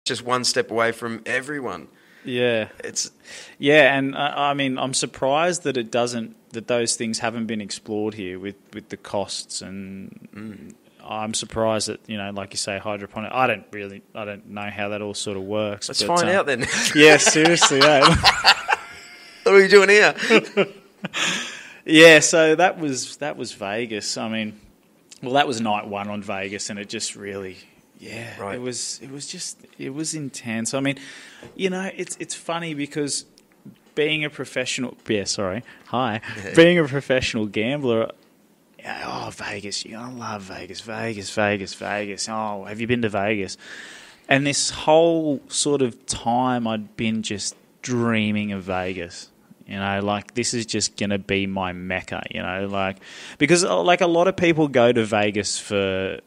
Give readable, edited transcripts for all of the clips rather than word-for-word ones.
just one step away from everyone. Yeah, and I mean, I'm surprised that that those things haven't been explored here with the costs, and I'm surprised that, you know, like you say, hydroponic. I don't know how that all sort of works. Let's find out then. Yeah, seriously. What are you doing here? Yeah, so that was Vegas. I mean, well, that was night one on Vegas, and it just really, right. It was intense. I mean, you know, it's funny because being a professional, being a professional gambler. Oh, Vegas, you're gonna love Vegas. Oh, have you been to Vegas? And this whole sort of time I'd been just dreaming of Vegas. You know, like, this is just going to be my mecca, you know, like, because like a lot of people go to Vegas for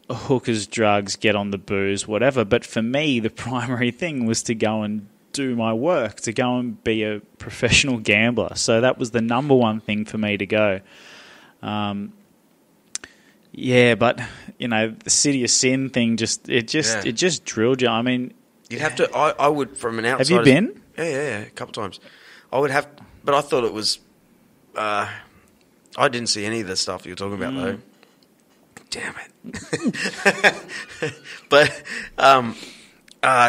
hookers, drugs, get on the booze, whatever. But for me, the primary thing was to go and do my work, to go and be a professional gambler. So that was the number one thing for me to go. Yeah, but, you know, the City of Sin thing it just drilled you. I mean, you'd have to. I would, from an outside. Have you been? Yeah, a couple of times. I would have, but I thought it was. I didn't see any of the stuff you're talking about though. Damn it! But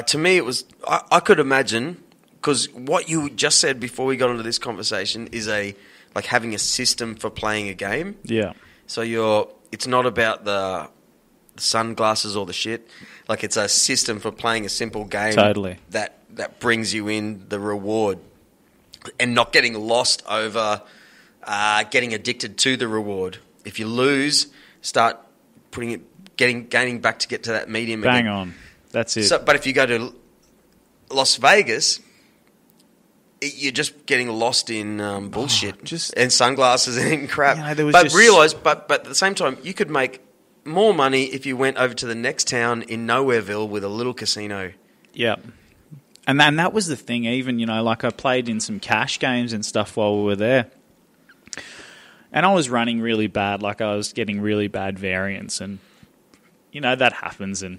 to me, it was. I could imagine, because what you just said before we got into this conversation is like having a system for playing a game. Yeah. So it's not about the sunglasses or the shit. Like, it's a system for playing a simple game. Totally. That brings you in the reward, and not getting lost over getting addicted to the reward. If you lose, start gaining back to get to that medium Bang again. on. That's it. So, but if you go to Las Vegas, you're just getting lost in bullshit and sunglasses and crap. You know, but at the same time, you could make more money if you went over to the next town in Nowhereville with a little casino. Yeah. And that was the thing, even, you know, like, I played in some cash games and stuff while we were there. And I was running really bad, like, I was getting really bad variance, and, you know, that happens. And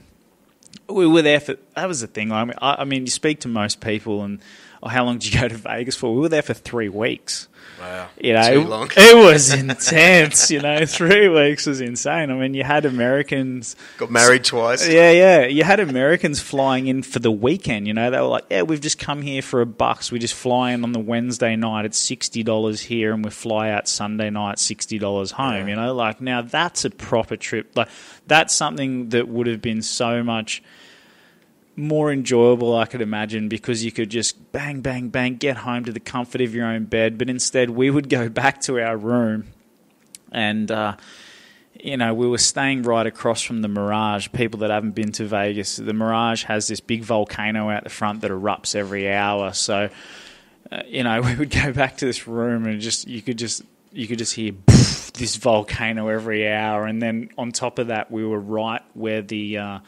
we were there that was the thing. I mean, you speak to most people and, how long did you go to Vegas for? We were there for 3 weeks. Wow. You know, too long. It was intense, you know. 3 weeks was insane. I mean, you had Americans... Got married twice. Yeah. You had Americans flying in for the weekend, you know. They were like, yeah, we've just come here for $1. We just fly in on the Wednesday night. It's $60 here, and we fly out Sunday night, $60 home, you know. Like, now that's a proper trip. Like, that's something that would have been so much more enjoyable, I could imagine, because you could just bang, bang, bang, get home to the comfort of your own bed. But instead, we would go back to our room, and you know, we were staying right across from the Mirage. People that haven't been to Vegas, the Mirage has this big volcano out the front that erupts every hour. So, you know, we would go back to this room, and you could just hear this volcano every hour. And then on top of that, we were right where the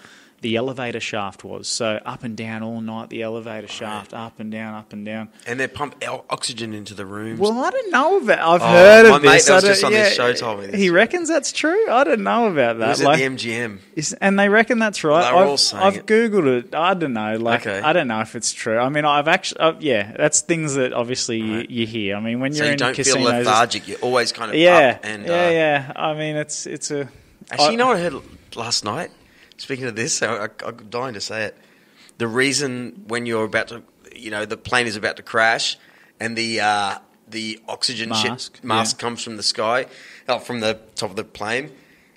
elevator shaft was. So up and down all night, the elevator shaft, up and down, up and down. And they pump oxygen into the rooms. Well, I don't know about. I've heard of this. My mate that was just on this show told me this. He reckons that's true. I don't know about that. It was at the MGM. And they reckon that's right. Well, they're all saying I've Googled it. I don't know. Okay. I don't know if it's true. I mean, I've actually, that's things that obviously you hear. I mean, when you're in casinos, so you don't feel lethargic. You're always kind of up. And, yeah. I mean, it's a... Actually, you know what I heard last night? Speaking of this, I'm dying to say it. The reason when you're about to, you know, the plane is about to crash, and the oxygen mask comes from the sky, from the top of the plane,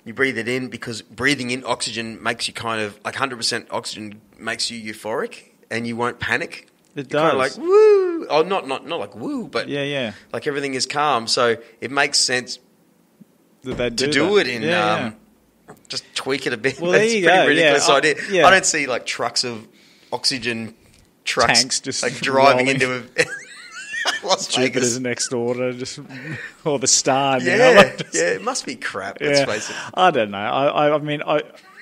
you breathe it in, because breathing in oxygen makes you kind of, like 100% oxygen makes you euphoric, and you won't panic. It You're does. kind of like, woo! Oh, not like woo, but yeah. like everything is calm. So it makes sense that they to do it in... Yeah. Just tweak it a bit. Well, That's there you pretty go. ridiculous idea. Yeah. I don't see like trucks of oxygen trucks tanks just like driving rolling. into Las Jupiter's Vegas. next door, or the Star. Yeah, you know, it must be crap. Let's face it. I don't know. I mean,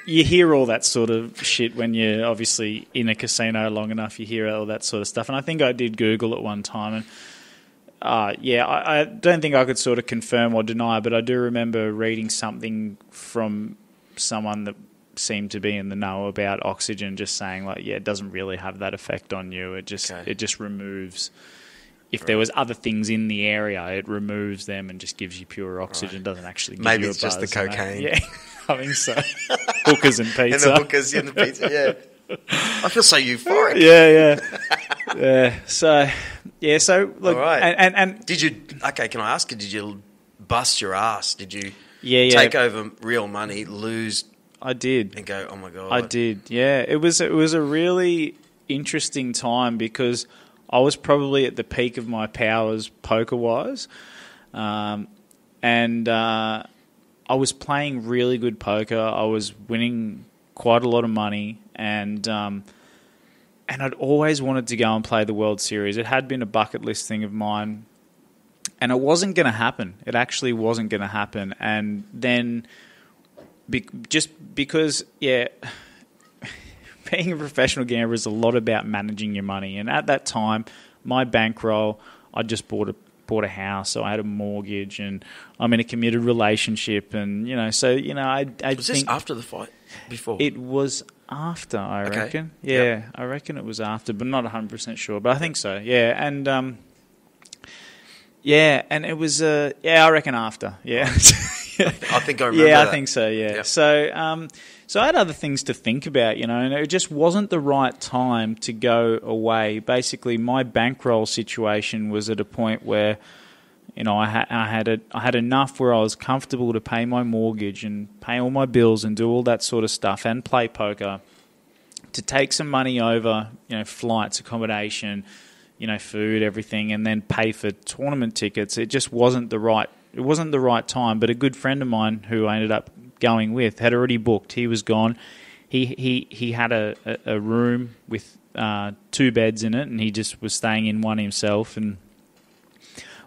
you hear all that sort of shit when you're obviously in a casino long enough. You hear all that sort of stuff, and I think I did Google it one time, and I don't think I could sort of confirm or deny, but I do remember reading something from someone that seem to be in the know about oxygen, just saying like, yeah, it doesn't really have that effect on you. It just removes. If there was other things in the area, it removes them and just gives you pure oxygen. Right. Doesn't actually give Maybe you a it's just buzz, the cocaine. Yeah, I think so. Hookers and pizza. And the hookers and the pizza, yeah. I feel so euphoric. Yeah. So look, all right. and did you? Okay, can I ask you? Did you bust your ass? Did you? Yeah. Take over real money, lose? I did, and go, oh my god. I did. Yeah, it was a really interesting time because I was probably at the peak of my powers poker wise, and I was playing really good poker. I was winning quite a lot of money, and I'd always wanted to go and play the World Series. It had been a bucket list thing of mine, and it wasn't going to happen. It actually wasn't going to happen. And then, just because, being a professional gambler is a lot about managing your money. And at that time, my bankroll, I just bought a house, so I had a mortgage, and I'm in a committed relationship, and I was this after the fight? Before? It was after, I reckon. Yeah, yep. I reckon it was after, but not 100% sure. But I think so. Yeah, and and it was I reckon after. Yeah, I think I remember. Yeah, that. I think so. Yeah. Yep. So I had other things to think about, and it just wasn't the right time to go away. Basically, my bankroll situation was at a point where, I had enough where I was comfortable to pay my mortgage and pay all my bills and do all that sort of stuff and play poker, to take some money over, flights, accommodation, food, everything, and then pay for tournament tickets. It just wasn't the right time. But a good friend of mine who I ended up going with had already booked. He was gone. He had a room with 2 beds in it, and he just was staying in one himself. And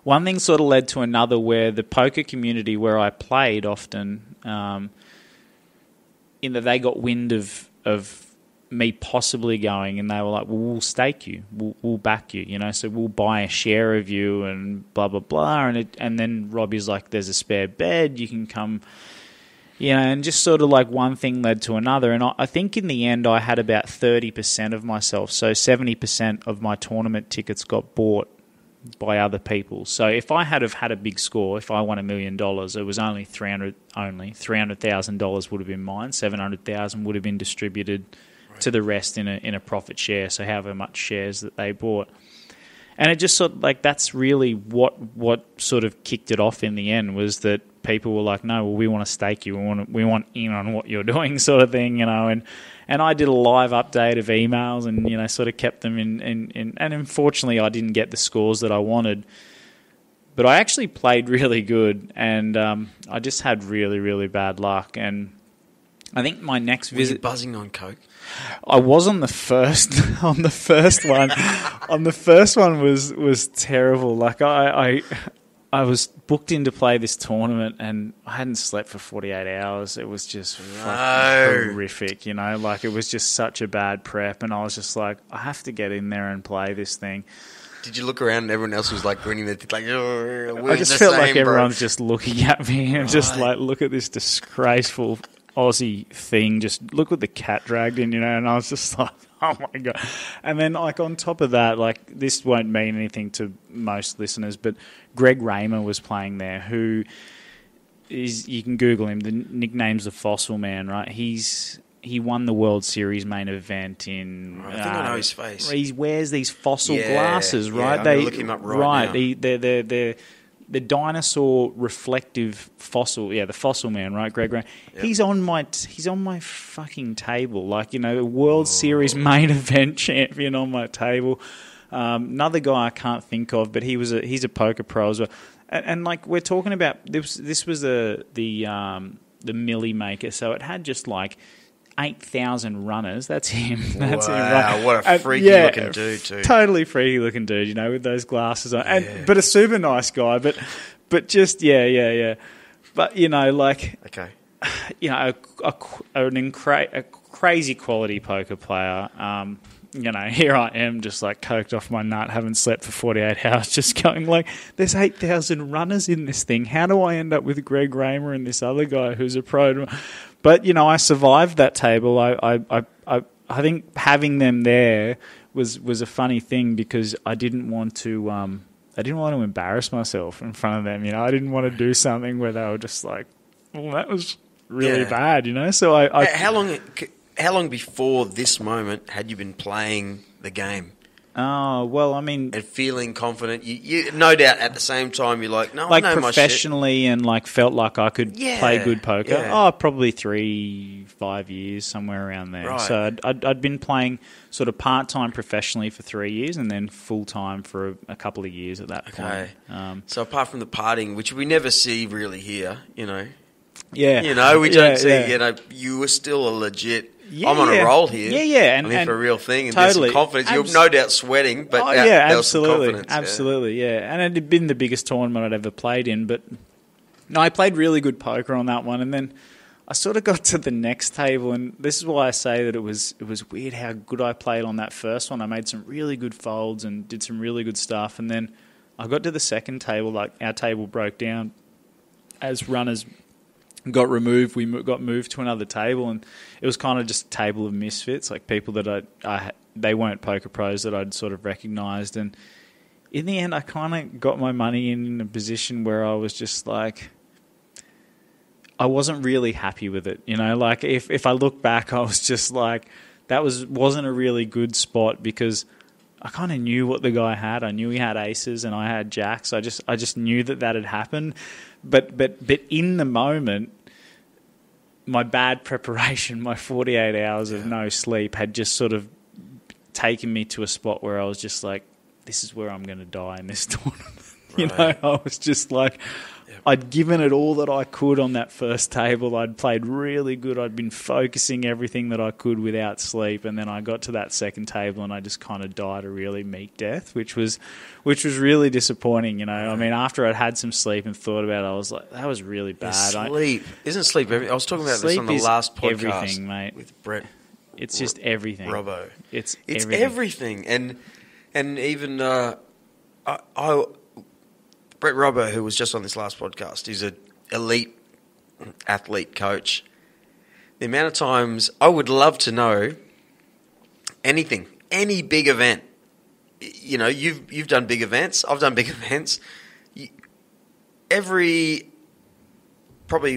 one thing sort of led to another, where the poker community where I played often, in that they got wind of me possibly going, and they were like, well, we'll stake you, we'll back you, so we'll buy a share of you and blah, blah, blah. And then Robbie's like, there's a spare bed, you can come, and just sort of like one thing led to another. And I think in the end I had about 30% of myself, so 70% of my tournament tickets got bought by other people. So if I had have had a big score, if I won $1 million, it was only $300,000 would have been mine. $700,000 would have been distributed to the rest in a profit share. So however much shares that they bought, and it just sort of like, that's really what sort of kicked it off in the end, was that people were like, no, well, we want to stake you, we want in on what you're doing, sort of thing, And I did a live update of emails and, sort of kept them in. And unfortunately, I didn't get the scores that I wanted. But I actually played really good, and I just had really, really bad luck. And I think my next visit... Were you buzzing on coke? I was on the first one. On the first one was terrible. Like I was booked in to play this tournament, and I hadn't slept for 48 hours. It was just fucking horrific, Like, it was just such a bad prep, and I was just like, I have to get in there and play this thing. Did you look around and everyone else was like grinning their teeth, like, I just felt like everyone's just looking at me and just like, look at this disgraceful Aussie thing. Just look what the cat dragged in, and I was just like, oh my God. And then, like, on top of that, like, this won't mean anything to most listeners, but Greg Raymer was playing there, who is, you can Google him, the nickname's the Fossil Man, right? He won the World Series main event in... I think I know his face. He wears these fossil glasses, right? I'm going to look him up right now. They're the dinosaur reflective fossil, the Fossil Man, right, Greg Raymer? Yep. He's on my fucking table, like, the World Series main event champion on my table. Another guy I can't think of, but he's a poker pro as well. And like, we're talking about this was the Millie Maker, so it had just like 8,000 runners. That's him. That's him. Right? What a freaky looking dude too. Totally freaky looking dude, with those glasses on. But a super nice guy. But just yeah. But like, okay, a crazy quality poker player. Here I am, just like coked off my nut, haven't slept for 48 hours, just going like, there's 8,000 runners in this thing. How do I end up with Greg Raymer and this other guy who's a pro? But I survived that table. I think having them there was a funny thing because I didn't want to embarrass myself in front of them. I didn't want to do something where they were just like, "Well, that was really bad," So How long before this moment had you been playing the game? Oh, well, I mean... And feeling confident. You no doubt at the same time you're like, no, like I know my shit. professionally and felt like I could play good poker. Yeah. Oh, probably 3-5 years, somewhere around there. Right. So I'd been playing sort of part-time professionally for 3 years and then full-time for a couple of years at that point. So apart from the partying, which we never see really here, Yeah. we don't see, you were still a legit... I'm on a roll here. Yeah. I'm in for a real thing. And totally. there's some confidence. You're no doubt sweating, but there was some confidence. Absolutely, yeah. And it had been the biggest tournament I'd ever played in. But no, I played really good poker on that one. And then I sort of got to the next table. And this is why I say that it was weird how good I played on that first one. I made some really good folds and did some really good stuff. And then I got to the second table. Like, our table broke down as runners got removed. We got moved to another table, and it was kind of just a table of misfits, like people that they weren't poker pros that I'd sort of recognised. And in the end, I kind of got my money in a position where I was just like, I wasn't really happy with it. Like if I look back, I was just like, that wasn't a really good spot because I kind of knew what the guy had. I knew he had aces and I had jacks. I just knew that had happened. But in the moment, my bad preparation, my 48 hours of no sleep had just sort of taken me to a spot where I was just like, this is where I'm going to die in this tournament. I was just like, I'd given it all that I could on that first table. I'd played really good. I'd been focusing everything that I could without sleep. And then I got to that second table and I just kind of died a really meek death, which was really disappointing. I mean, after I'd had some sleep and thought about it, I was like, that was really bad. Sleep. Isn't sleep everything? I was talking about this on the last podcast everything, mate. With Brett. It's just everything. Robbo. It's everything. And even Brett Robbo, who was just on this last podcast, he's an elite athlete coach. The amount of times I would love to know anything, any big event. You've done big events. I've done big events. Probably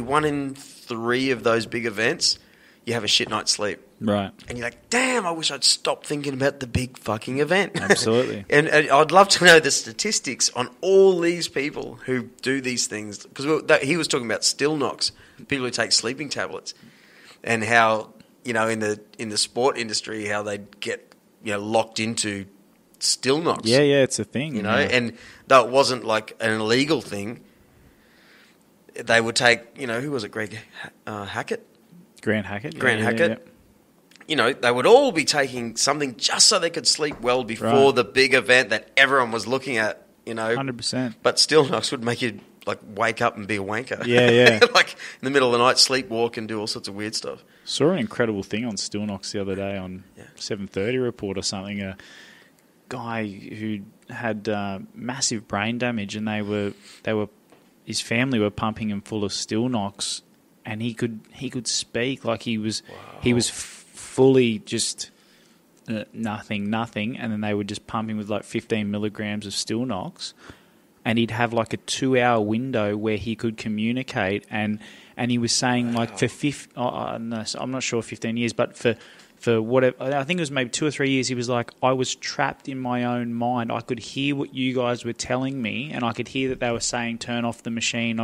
1 in 3 of those big events, you have a shit night's sleep. Right. And you're like, damn, I wish I'd stopped thinking about the big fucking event. Absolutely. and I'd love to know the statistics on all these people who do these things. Because he was talking about still knocks, people who take sleeping tablets, and how, in the sport industry, how they get, locked into still knocks. Yeah, it's a thing. And though it wasn't like an illegal thing, they would take, who was it, Greg Hackett? Grant Hackett. Grant Hackett. Yeah. They would all be taking something just so they could sleep well before the big event that everyone was looking at, 100%. But still knocks would make you, like, wake up and be a wanker. Yeah. Like, in the middle of the night, sleepwalk and do all sorts of weird stuff. Saw an incredible thing on Still Knocks the other day on 7:30 Report or something. A guy who had massive brain damage, and his family were pumping him full of Still Knocks, and he could speak like he was fully just nothing, and then they would just pump him with like 15 milligrams of Still Knocks, and he'd have like a 2-hour window where he could communicate, and he was saying like for I'm not sure 15 years, but for whatever, I think it was maybe 2 or 3 years, he was like, I was trapped in my own mind. I could hear what you guys were telling me, and I could hear that they were saying, turn off the machine.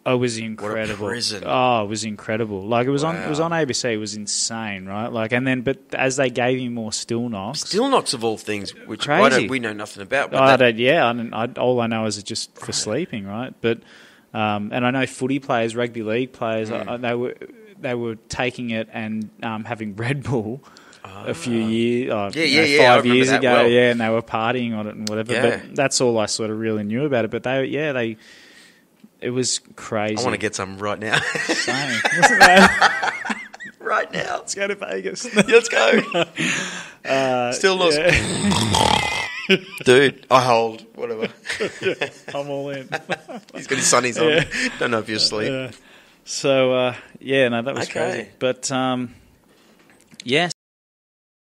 It was incredible. What a prison. Oh, it was incredible. Like, it was on ABC. It was insane, right? Like, but as they gave him more Still Knocks. Still Knocks of all things, which crazy. We know nothing about. But all I know is it's just for sleeping, right? But and I know footy players, rugby league players, they were taking it and having Red Bull a few years, 5 years ago, well. And they were partying on it and whatever. Yeah. But that's all I sort of really knew about it. But it was crazy. I want to get some right now. Same. Wasn't that? Right now. Let's go to Vegas. Let's go. Still lost. Yeah. Dude, I hold. Whatever. I'm all in. He's got his sunnies on. Don't know if you're asleep. So, yeah, no, that was Okay. crazy. But, yeah,